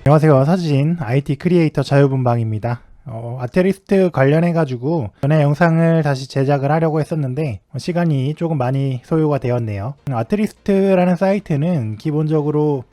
안녕하세요. 사진 IT 크리에이터 자유분방입니다. 아트리스트 관련해가지고 전에 영상을 다시 제작을 하려고 했었는데 시간이 조금 많이 소요가 되었네요. 아트리스트라는 사이트는 기본적으로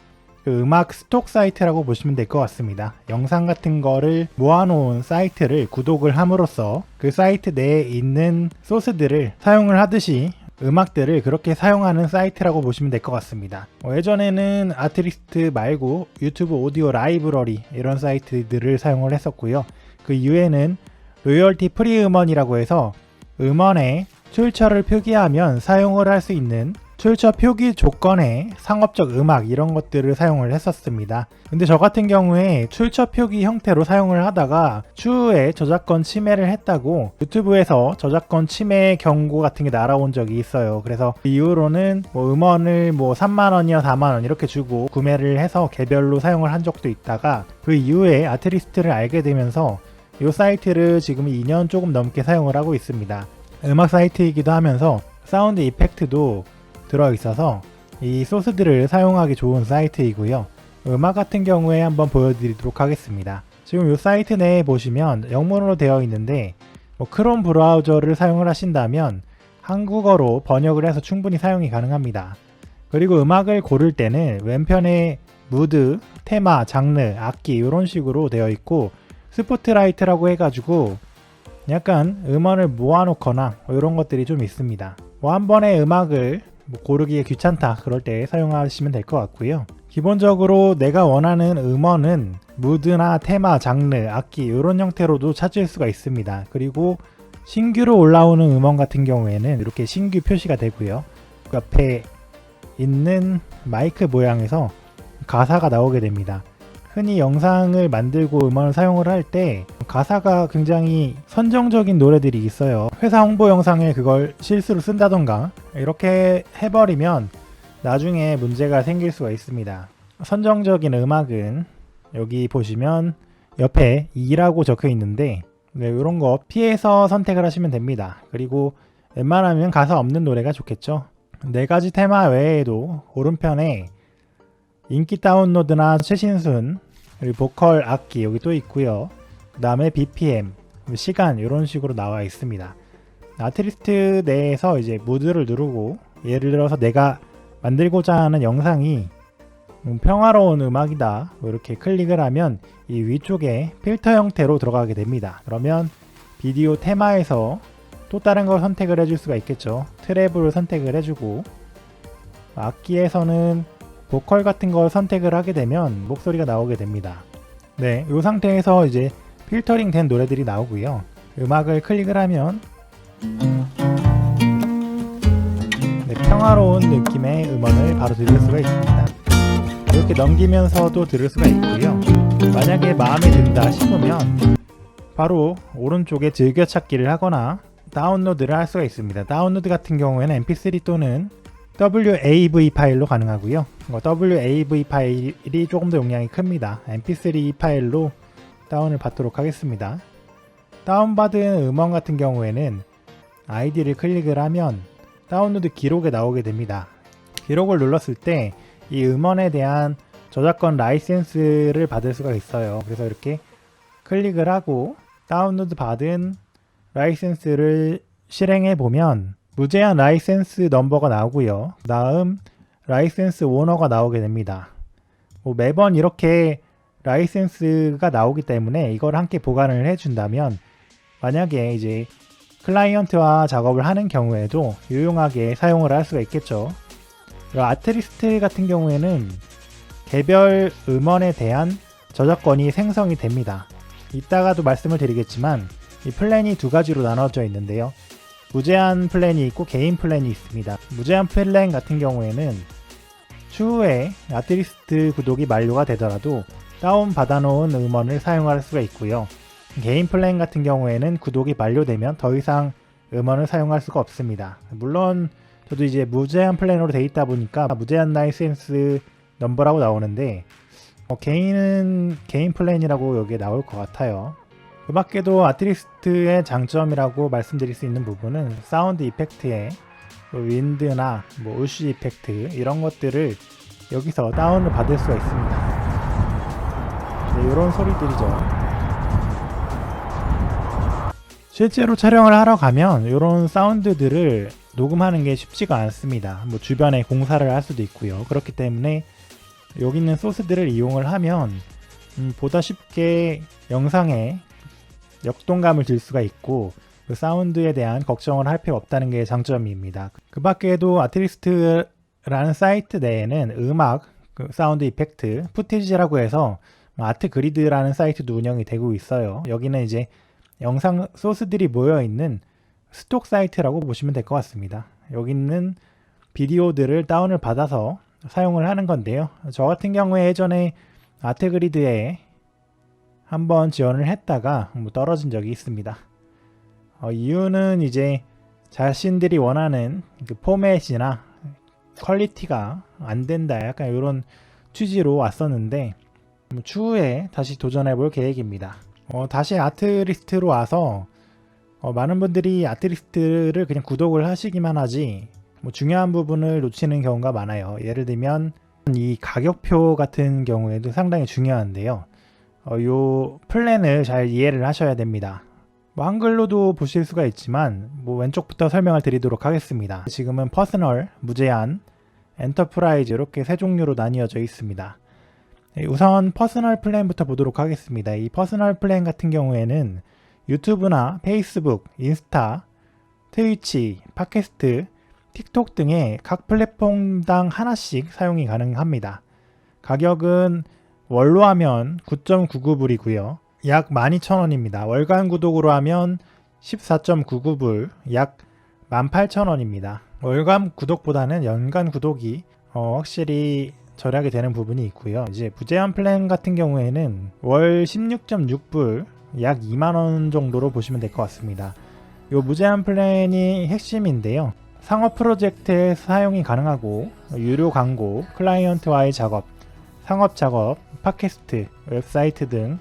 그 음악 스톡 사이트라고 보시면 될 것 같습니다. 영상 같은 거를 모아놓은 사이트를 구독을 함으로써 그 사이트 내에 있는 소스들을 사용을 하듯이 음악들을 그렇게 사용하는 사이트라고 보시면 될 것 같습니다. 예전에는 아트리스트 말고 유튜브 오디오 라이브러리 이런 사이트들을 사용을 했었고요. 그 이후에는 로열티 프리 음원이라고 해서 음원에 출처를 표기하면 사용을 할 수 있는 출처 표기 조건에 상업적 음악 이런 것들을 사용을 했었습니다. 근데 저 같은 경우에 출처 표기 형태로 사용을 하다가 추후에 저작권 침해를 했다고 유튜브에서 저작권 침해 경고 같은 게 날아온 적이 있어요. 그래서 그 이후로는 음원을 3만원이나 4만원 이렇게 주고 구매를 해서 개별로 사용을 한 적도 있다가 그 이후에 아트리스트를 알게 되면서 이 사이트를 지금 2년 조금 넘게 사용을 하고 있습니다. 음악 사이트이기도 하면서 사운드 이펙트도 들어있어서 이 소스들을 사용하기 좋은 사이트이고요. 음악 같은 경우에 한번 보여드리도록 하겠습니다. 지금 이 사이트 내에 보시면 영문으로 되어 있는데 크롬 브라우저를 사용을 하신다면 한국어로 번역을 해서 충분히 사용이 가능합니다. 그리고 음악을 고를 때는 왼편에 무드, 테마, 장르, 악기 이런 식으로 되어 있고 스포트라이트라고 해가지고 약간 음원을 모아놓거나 이런 것들이 좀 있습니다. 한 번에 음악을 고르기에 귀찮다 그럴 때 사용하시면 될 것 같고요. 기본적으로 내가 원하는 음원은 무드나 테마, 장르, 악기 이런 형태로도 찾을 수가 있습니다. 그리고 신규로 올라오는 음원 같은 경우에는 이렇게 신규 표시가 되고요. 그 옆에 있는 마이크 모양에서 가사가 나오게 됩니다. 흔히 영상을 만들고 음원을 사용을 할 때 가사가 굉장히 선정적인 노래들이 있어요. 회사 홍보 영상에 그걸 실수로 쓴다던가 이렇게 해버리면 나중에 문제가 생길 수가 있습니다. 선정적인 음악은 여기 보시면 옆에 2라고 적혀 있는데 이런 거 피해서 선택을 하시면 됩니다. 그리고 웬만하면 가사 없는 노래가 좋겠죠. 4가지 테마 외에도 오른편에 인기 다운로드나 최신순, 그리고 보컬, 악기 여기 또 있고요. 그 다음에 BPM, 시간 이런 식으로 나와 있습니다. 아트리스트 내에서 이제 무드를 누르고 예를 들어서 내가 만들고자 하는 영상이 평화로운 음악이다 이렇게 클릭을 하면 이 위쪽에 필터 형태로 들어가게 됩니다. 그러면 비디오 테마에서 또 다른 걸 선택을 해줄 수가 있겠죠. 트래블을 선택을 해주고 악기에서는 보컬 같은 걸 선택을 하게 되면 목소리가 나오게 됩니다. 네, 이 상태에서 이제 필터링 된 노래들이 나오고요. 음악을 클릭을 하면 평화로운 느낌의 음원을 바로 들을 수가 있습니다. 이렇게 넘기면서도 들을 수가 있고요. 만약에 마음에 든다 싶으면 바로 오른쪽에 즐겨찾기를 하거나 다운로드를 할 수가 있습니다. 다운로드 같은 경우에는 mp3 또는 WAV 파일로 가능하고요. WAV 파일이 조금 더 용량이 큽니다. mp3 파일로 다운을 받도록 하겠습니다. 다운받은 음원 같은 경우에는 아이디를 클릭을 하면 다운로드 기록에 나오게 됩니다. 기록을 눌렀을 때 이 음원에 대한 저작권 라이센스를 받을 수가 있어요. 그래서 이렇게 클릭을 하고 다운로드 받은 라이센스를 실행해 보면 무제한 라이센스 넘버가 나오고요. 다음 라이센스 오너가 나오게 됩니다. 매번 이렇게 라이센스가 나오기 때문에 이걸 함께 보관을 해준다면 만약에 이제 클라이언트와 작업을 하는 경우에도 유용하게 사용을 할 수가 있겠죠. 아트리스트 같은 경우에는 개별 음원에 대한 저작권이 생성이 됩니다. 이따가도 말씀을 드리겠지만 이 플랜이 2가지로 나눠져 있는데요. 무제한 플랜이 있고 개인 플랜이 있습니다. 무제한 플랜 같은 경우에는 추후에 아트리스트 구독이 만료가 되더라도 다운 받아놓은 음원을 사용할 수가 있고요. 개인 플랜 같은 경우에는 구독이 만료되면 더 이상 음원을 사용할 수가 없습니다. 물론 저도 이제 무제한 플랜으로 돼 있다 보니까 무제한 라이센스 넘버라고 나오는데 개인은 개인 플랜이라고 여기에 나올 것 같아요. 그 밖에도 아트리스트의 장점이라고 말씀드릴 수 있는 부분은 사운드 이펙트의 윈드나 우쉬 이펙트 이런 것들을 여기서 다운을 받을 수가 있습니다. 이런 소리들이죠. 실제로 촬영을 하러 가면 이런 사운드들을 녹음하는 게 쉽지가 않습니다. 뭐 주변에 공사를 할 수도 있고요. 그렇기 때문에 여기 있는 소스들을 이용을 하면 보다 쉽게 영상에 역동감을 줄 수가 있고 그 사운드에 대한 걱정을 할 필요 없다는 게 장점입니다. 그 밖에도 아트리스트라는 사이트 내에는 음악, 사운드 이펙트, 푸티지라고 해서 아트그리드라는 사이트도 운영이 되고 있어요. 여기는 이제 영상 소스들이 모여있는 스톡 사이트라고 보시면 될 것 같습니다. 여기 있는 비디오들을 다운을 받아서 사용을 하는 건데요. 저 같은 경우에 예전에 아트그리드에 한번 지원을 했다가 떨어진 적이 있습니다. 이유는 이제 자신들이 원하는 그 포맷이나 퀄리티가 안 된다, 약간 이런 취지로 왔었는데 추후에 다시 도전해 볼 계획입니다. 다시 아트리스트로 와서 많은 분들이 아트리스트를 그냥 구독을 하시기만 하지 중요한 부분을 놓치는 경우가 많아요. 예를 들면 이 가격표 같은 경우에도 상당히 중요한데요. 요 플랜을 잘 이해를 하셔야 됩니다. 한글로도 보실 수가 있지만 왼쪽부터 설명을 드리도록 하겠습니다. 지금은 퍼스널, 무제한, 엔터프라이즈 이렇게 세 종류로 나뉘어져 있습니다. 우선 퍼스널 플랜부터 보도록 하겠습니다. 이 퍼스널 플랜 같은 경우에는 유튜브나 페이스북, 인스타, 트위치, 팟캐스트, 틱톡 등의 각 플랫폼당 하나씩 사용이 가능합니다. 가격은 월로 하면 9.99불이고요. 약 12,000원입니다. 월간 구독으로 하면 14.99불, 약 18,000원입니다. 월간 구독보다는 연간 구독이 확실히 절약이 되는 부분이 있고요. 이제 무제한 플랜 같은 경우에는 월 16.6불, 약 2만원 정도로 보시면 될 것 같습니다. 이 무제한 플랜이 핵심인데요. 상업 프로젝트에 사용이 가능하고 유료 광고, 클라이언트와의 작업, 상업 작업, 팟캐스트, 웹사이트 등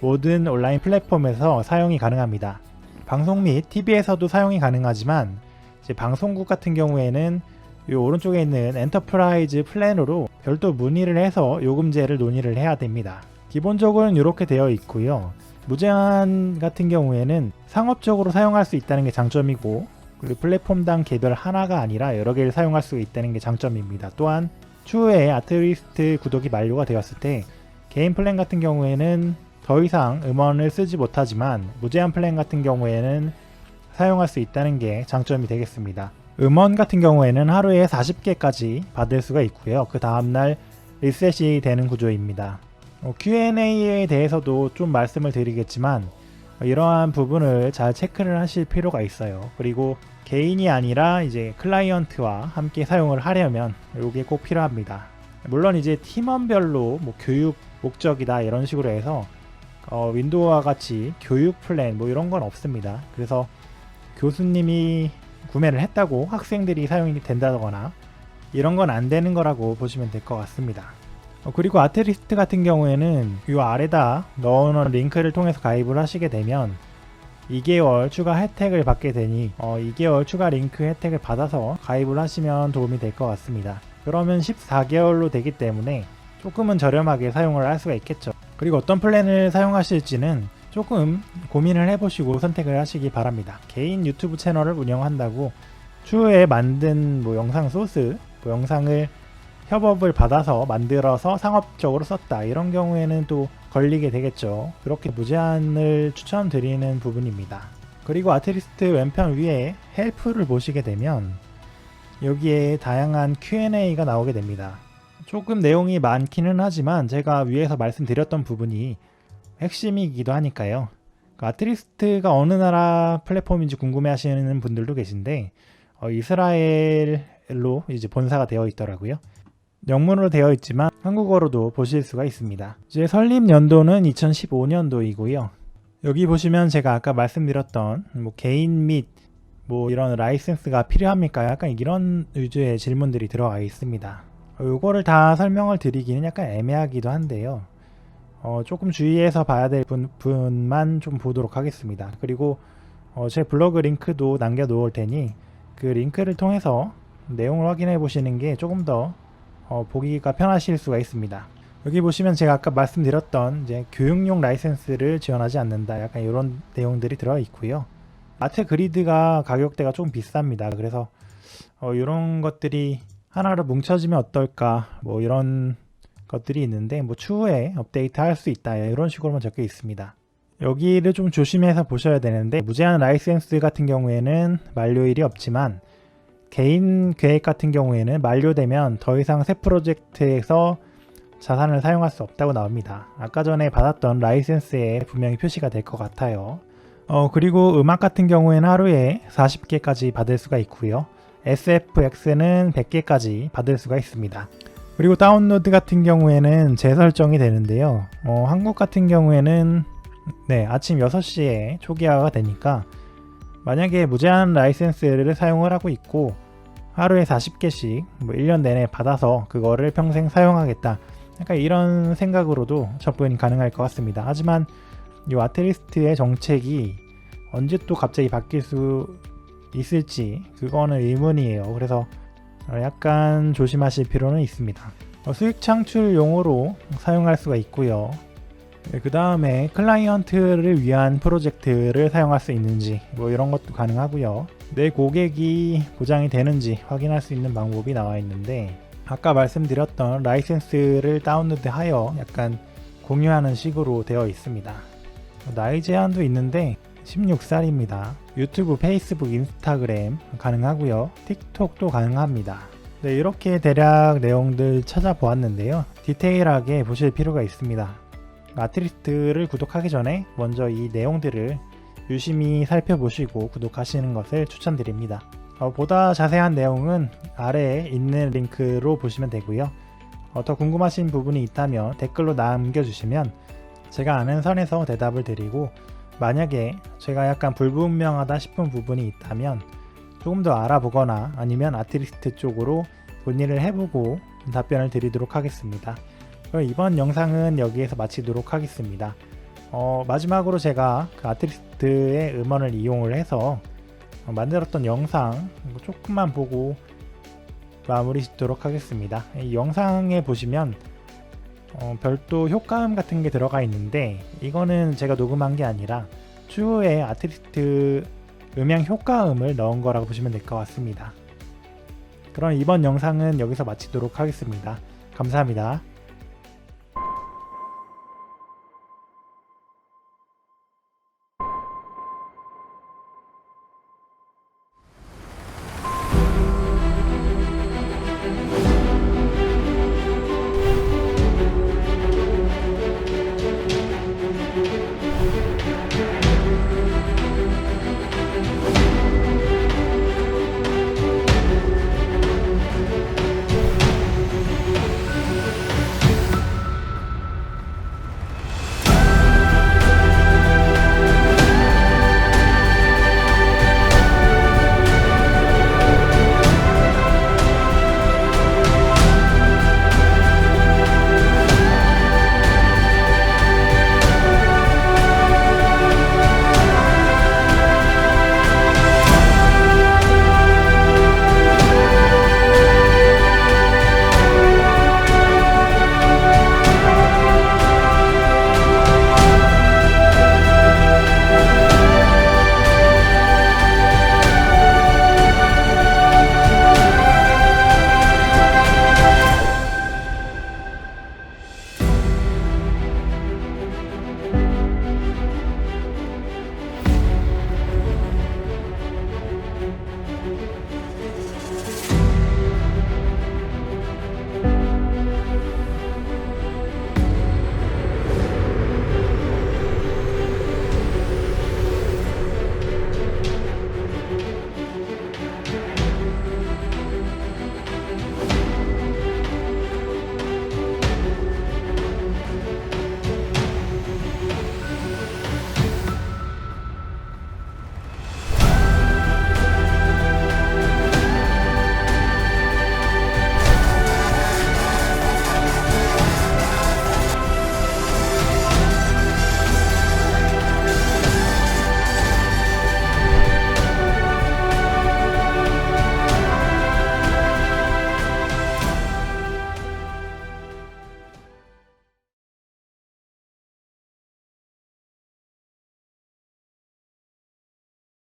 모든 온라인 플랫폼에서 사용이 가능합니다. 방송 및 TV에서도 사용이 가능하지만 이제 방송국 같은 경우에는 이 오른쪽에 있는 엔터프라이즈 플랜으로 별도 문의를 해서 요금제를 논의를 해야 됩니다. 기본적으로는 이렇게 되어 있고요. 무제한 같은 경우에는 상업적으로 사용할 수 있다는 게 장점이고, 그리고 플랫폼당 개별 하나가 아니라 여러 개를 사용할 수 있다는 게 장점입니다. 또한 추후에 아트리스트 구독이 만료가 되었을 때 개인 플랜 같은 경우에는 더 이상 음원을 쓰지 못하지만 무제한 플랜 같은 경우에는 사용할 수 있다는 게 장점이 되겠습니다. 음원 같은 경우에는 하루에 40개까지 받을 수가 있고요. 그 다음날 리셋이 되는 구조입니다. Q&A에 대해서도 좀 말씀을 드리겠지만 이러한 부분을 잘 체크를 하실 필요가 있어요. 그리고 개인이 아니라 이제 클라이언트와 함께 사용을 하려면 이게 꼭 필요합니다. 물론 이제 팀원별로 교육 목적이다 이런 식으로 해서 윈도우와 같이 교육 플랜 이런 건 없습니다. 그래서 교수님이 구매를 했다고 학생들이 사용이 된다거나 이런 건 안 되는 거라고 보시면 될 것 같습니다. 그리고 아트리스트 같은 경우에는 이 아래다 넣어놓은 링크를 통해서 가입을 하시게 되면 2개월 추가 혜택을 받게 되니 2개월 추가 링크 혜택을 받아서 가입을 하시면 도움이 될 것 같습니다. 그러면 14개월로 되기 때문에 조금은 저렴하게 사용을 할 수가 있겠죠. 그리고 어떤 플랜을 사용하실지는 조금 고민을 해보시고 선택을 하시기 바랍니다. 개인 유튜브 채널을 운영한다고 추후에 만든 영상 소스, 영상을 협업을 받아서 만들어서 상업적으로 썼다 이런 경우에는 또 걸리게 되겠죠. 그렇게 무제한을 추천드리는 부분입니다. 그리고 아트리스트 왼편 위에 헬프를 보시게 되면 여기에 다양한 Q&A가 나오게 됩니다. 조금 내용이 많기는 하지만 제가 위에서 말씀드렸던 부분이 핵심이기도 하니까요. 아트리스트가 어느 나라 플랫폼인지 궁금해 하시는 분들도 계신데 이스라엘로 이제 본사가 되어 있더라고요. 영문으로 되어 있지만 한국어로도 보실 수가 있습니다. 이제 설립 연도는 2015년도이고요. 여기 보시면 제가 아까 말씀드렸던 개인 및 이런 라이센스가 필요합니까? 약간 이런 위주의 질문들이 들어가 있습니다. 이거를 다 설명을 드리기는 약간 애매하기도 한데요. 조금 주의해서 봐야 될 부분만 좀 보도록 하겠습니다. 그리고 제 블로그 링크도 남겨 놓을 테니 그 링크를 통해서 내용을 확인해 보시는 게 조금 더 보기가 편하실 수가 있습니다. 여기 보시면 제가 아까 말씀드렸던 이제 교육용 라이센스를 지원하지 않는다. 약간 이런 내용들이 들어 있고요. 아트 그리드가 가격대가 좀 비쌉니다. 그래서 이런 것들이 하나로 뭉쳐지면 어떨까 뭐 이런 것들이 있는데 뭐 추후에 업데이트 할 수 있다 이런 식으로만 적혀 있습니다. 여기를 좀 조심해서 보셔야 되는데 무제한 라이센스 같은 경우에는 만료일이 없지만 개인 계획 같은 경우에는 만료되면 더 이상 새 프로젝트에서 자산을 사용할 수 없다고 나옵니다. 아까 전에 받았던 라이센스에 분명히 표시가 될 것 같아요. 그리고 음악 같은 경우에는 하루에 40개까지 받을 수가 있고요. SFX는 100개까지 받을 수가 있습니다. 그리고 다운로드 같은 경우에는 재설정이 되는데요. 한국 같은 경우에는 아침 6시에 초기화가 되니까 만약에 무제한 라이센스를 사용을 하고 있고 하루에 40개씩 뭐 1년 내내 받아서 그거를 평생 사용하겠다. 약간 이런 생각으로도 접근이 가능할 것 같습니다. 하지만 이 아트리스트의 정책이 언제 또 갑자기 바뀔 수 있을지 그거는 의문이에요. 그래서 약간 조심하실 필요는 있습니다. 수익 창출용으로 사용할 수가 있고요. 그 다음에 클라이언트를 위한 프로젝트를 사용할 수 있는지 뭐 이런 것도 가능하고요. 내 고객이 보장이 되는지 확인할 수 있는 방법이 나와 있는데 아까 말씀드렸던 라이센스를 다운로드하여 약간 공유하는 식으로 되어 있습니다. 나이 제한도 있는데 16살입니다. 유튜브, 페이스북, 인스타그램 가능하고요. 틱톡도 가능합니다. 이렇게 대략 내용들 찾아보았는데요. 디테일하게 보실 필요가 있습니다. 아트리스트를 구독하기 전에 먼저 이 내용들을 유심히 살펴보시고 구독하시는 것을 추천드립니다. 보다 자세한 내용은 아래에 있는 링크로 보시면 되고요. 더 궁금하신 부분이 있다면 댓글로 남겨주시면 제가 아는 선에서 대답을 드리고 만약에 제가 약간 불분명하다 싶은 부분이 있다면 조금 더 알아보거나 아니면 아트리스트 쪽으로 문의를 해보고 답변을 드리도록 하겠습니다. 그럼 이번 영상은 여기에서 마치도록 하겠습니다. 마지막으로 제가 그 아트리스트의 음원을 이용을 해서 만들었던 영상 조금만 보고 마무리 짓도록 하겠습니다. 이 영상에 보시면 별도 효과음 같은 게 들어가 있는데 이거는 제가 녹음한 게 아니라 추후에 아트리스트 음향 효과음을 넣은 거라고 보시면 될 것 같습니다. 그럼 이번 영상은 여기서 마치도록 하겠습니다. 감사합니다.